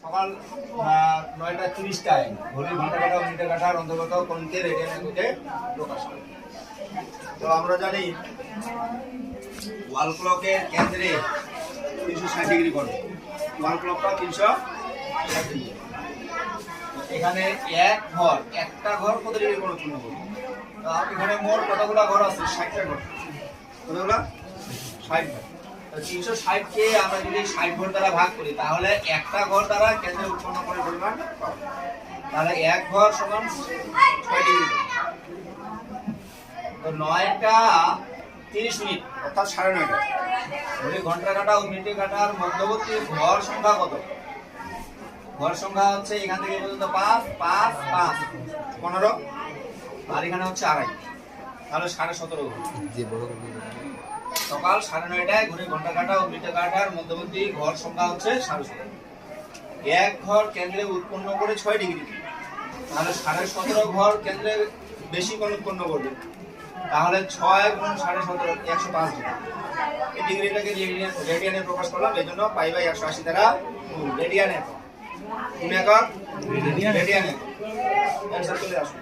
সকাল 9:30 টাইম ঘড়ির ঘন্টা কাটা ও মিনিটের কাটার অন্তর্গত কোণকে রেডিয়ান এককে প্রকাশ করে। তো আমরা জানি ওয়াল ক্লকের কেন্দ্রে 360 ডিগ্রি কোণ, ওয়াল ক্লকটা 360 ডিগ্রি। এখানে একটা ঘর কত ডিগ্রি কোণ উৎপন্ন করবে? এখানে মোট কতগুলো ঘর আছে? 60টা ঘর। কতগুলো? 60 ঘর। 360 কে আমরা যদি 60 ঘর দ্বারা ভাগ করি তাহলে একটা ঘর দ্বারা কেন্দ্রে উৎপন্ন করে পরিমাণ পাবো। তাহলে এক ঘর সমান 6 ডিগ্রি। তো 9টা 30 মিনিট অর্থাৎ 9:30টা। ঘড়ি ঘন্টা কাটা ও মিনিটের কাটার মধ্যবর্তী ঘর সংখ্যা কত? ঘর সংখ্যা হচ্ছে এখান থেকে পর্যন্ত 5 5 5 15 আর এখানে হচ্ছে 2.5, তাহলে 17.5 ঘর। সকাল 9:30টায় ঘড়ি ঘন্টা কাটা ও মিনিটের কাটার মধ্যবর্তী ঘর সংখ্যা হচ্ছে 17.5। এক ঘর কেন্দ্রে উৎপন্ন করে 6 ডিগ্রি, তাহলে 17.5 ঘর কেন্দ্রে বেশি কোণ উৎপন্ন করবে। তাহলে 6 গুণ 17.5 105 ডিগ্রি। এই ডিগ্রিটাকে রেডিয়ানে প্রকাশ করলাম, এই জন্য π/180 দ্বারা রেডিয়ান একক। কোন একক? রেডিয়ান একক। অ্যান্সার চলে আসবে।